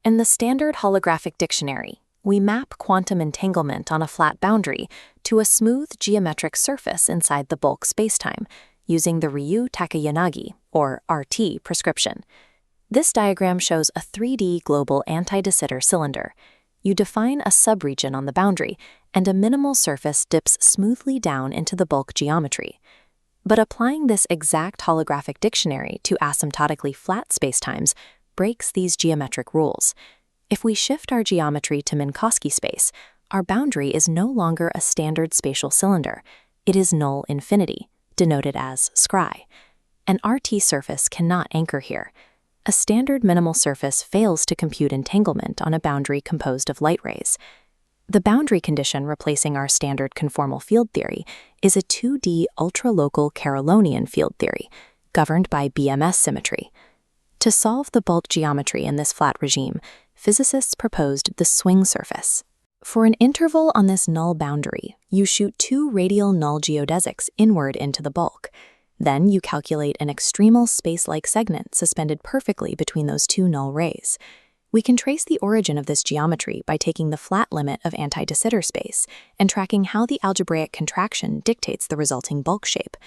In the standard holographic dictionary, we map quantum entanglement on a flat boundary to a smooth geometric surface inside the bulk spacetime using the Ryu-Takayanagi, or RT, prescription. This diagram shows a 3D global anti-de Sitter cylinder. You define a subregion on the boundary, and a minimal surface dips smoothly down into the bulk geometry. But applying this exact holographic dictionary to asymptotically flat spacetimes breaks these geometric rules. If we shift our geometry to Minkowski space, our boundary is no longer a standard spatial cylinder. It is null infinity, denoted as scry. An RT surface cannot anchor here. A standard minimal surface fails to compute entanglement on a boundary composed of light rays. The boundary condition replacing our standard conformal field theory is a 2D ultralocal Carrollian field theory, governed by BMS symmetry. To solve the bulk geometry in this flat regime, physicists proposed the swing surface. For an interval on this null boundary, you shoot two radial null geodesics inward into the bulk. Then you calculate an extremal space-like segment suspended perfectly between those two null rays. We can trace the origin of this geometry by taking the flat limit of anti-de Sitter space and tracking how the algebraic contraction dictates the resulting bulk shape.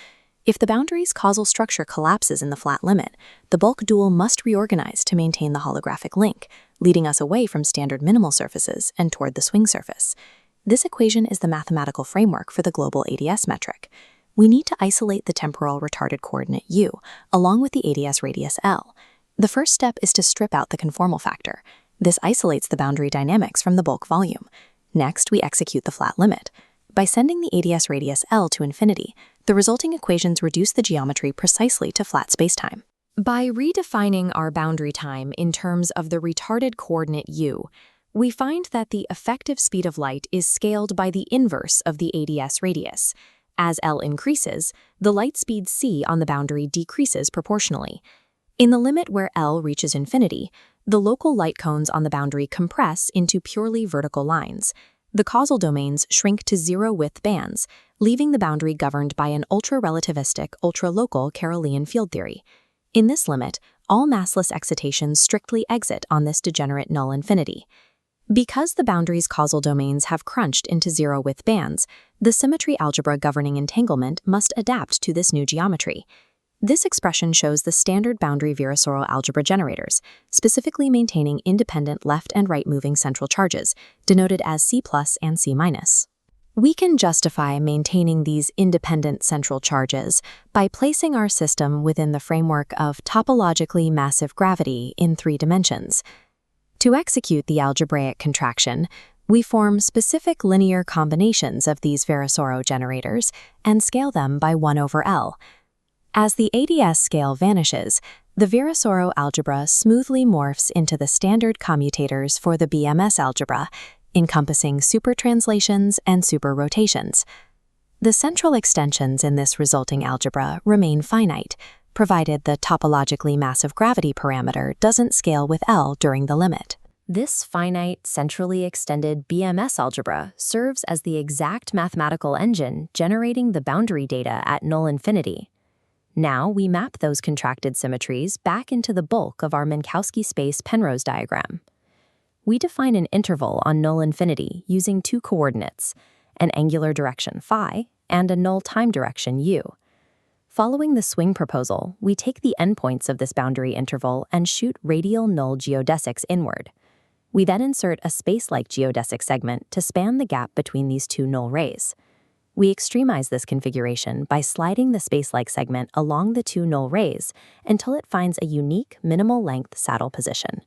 If the boundary's causal structure collapses in the flat limit, the bulk dual must reorganize to maintain the holographic link, leading us away from standard minimal surfaces and toward the swing surface. This equation is the mathematical framework for the global ADS metric. We need to isolate the temporal retarded coordinate u, along with the ADS radius L. The first step is to strip out the conformal factor. This isolates the boundary dynamics from the bulk volume. Next, we execute the flat limit. By sending the ADS radius L to infinity, the resulting equations reduce the geometry precisely to flat spacetime. By redefining our boundary time in terms of the retarded coordinate u, we find that the effective speed of light is scaled by the inverse of the ADS radius. As L increases, the light speed c on the boundary decreases proportionally. In the limit where L reaches infinity, the local light cones on the boundary compress into purely vertical lines. The causal domains shrink to zero-width bands, leaving the boundary governed by an ultra-relativistic, ultra-local Carrollian field theory. In this limit, all massless excitations strictly exit on this degenerate null infinity. Because the boundary's causal domains have crunched into zero-width bands, the symmetry algebra governing entanglement must adapt to this new geometry. This expression shows the standard boundary Virasoro algebra generators, specifically maintaining independent left and right moving central charges, denoted as C+ and C-. We can justify maintaining these independent central charges by placing our system within the framework of topologically massive gravity in 3 dimensions. To execute the algebraic contraction, we form specific linear combinations of these Virasoro generators and scale them by 1/L. As the ADS scale vanishes, the Virasoro algebra smoothly morphs into the standard commutators for the BMS algebra, encompassing supertranslations and superrotations. The central extensions in this resulting algebra remain finite, provided the topologically massive gravity parameter doesn't scale with L during the limit. This finite, centrally extended BMS algebra serves as the exact mathematical engine generating the boundary data at null infinity. Now we map those contracted symmetries back into the bulk of our Minkowski space Penrose diagram. We define an interval on null infinity using 2 coordinates, an angular direction phi and a null time direction u. Following the swing proposal, we take the endpoints of this boundary interval and shoot radial null geodesics inward. We then insert a space-like geodesic segment to span the gap between these 2 null rays. We extremize this configuration by sliding the space-like segment along the 2 null rays until it finds a unique minimal length saddle position.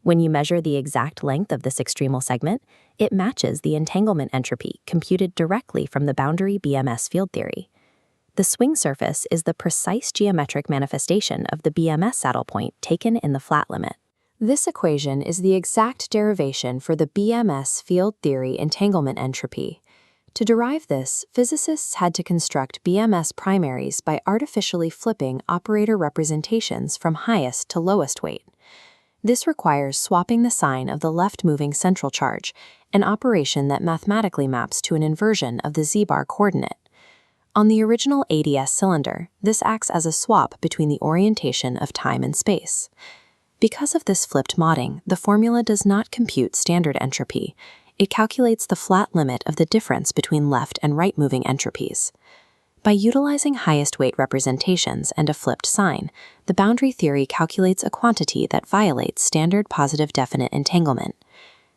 When you measure the exact length of this extremal segment, it matches the entanglement entropy computed directly from the boundary BMS field theory. The swing surface is the precise geometric manifestation of the BMS saddle point taken in the flat limit. This equation is the exact derivation for the BMS field theory entanglement entropy. To derive this, physicists had to construct BMS primaries by artificially flipping operator representations from highest to lowest weight. This requires swapping the sign of the left-moving central charge, an operation that mathematically maps to an inversion of the z-bar coordinate. On the original ADS cylinder, this acts as a swap between the orientation of time and space. Because of this flipped modding, the formula does not compute standard entropy. It calculates the flat limit of the difference between left and right moving entropies. By utilizing highest weight representations and a flipped sign, the boundary theory calculates a quantity that violates standard positive definite entanglement.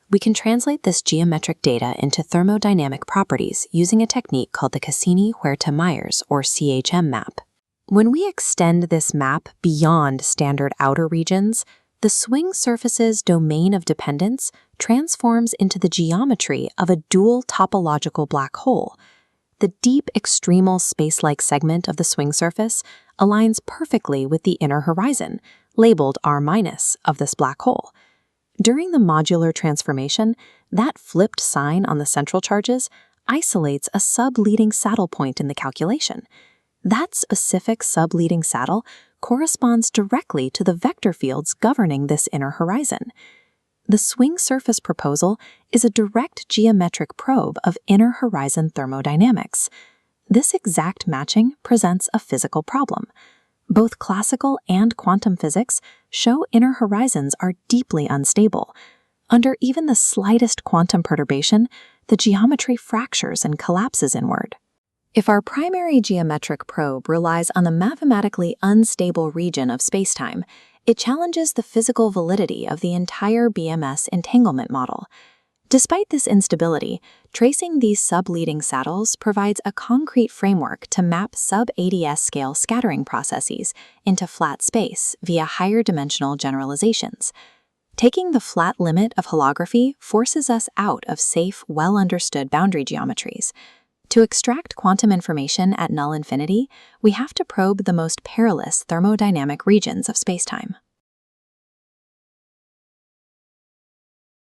We can translate this geometric data into thermodynamic properties using a technique called the Cassini-Huerta-Myers, or CHM map. When we extend this map beyond standard outer regions, the swing surface's domain of dependence transforms into the geometry of a dual topological black hole. The deep extremal space-like segment of the swing surface aligns perfectly with the inner horizon, labeled R- of this black hole. During the modular transformation, that flipped sign on the central charges isolates a sub-leading saddle point in the calculation. That specific sub-leading saddle corresponds directly to the vector fields governing this inner horizon. The swing surface proposal is a direct geometric probe of inner horizon thermodynamics. This exact matching presents a physical problem. Both classical and quantum physics show inner horizons are deeply unstable. Under even the slightest quantum perturbation, the geometry fractures and collapses inward. If our primary geometric probe relies on the mathematically unstable region of spacetime, it challenges the physical validity of the entire BMS entanglement model. Despite this instability, tracing these sub-leading saddles provides a concrete framework to map sub-ADS scale scattering processes into flat space via higher dimensional generalizations. Taking the flat limit of holography forces us out of safe, well-understood boundary geometries. To extract quantum information at null infinity, we have to probe the most perilous thermodynamic regions of spacetime.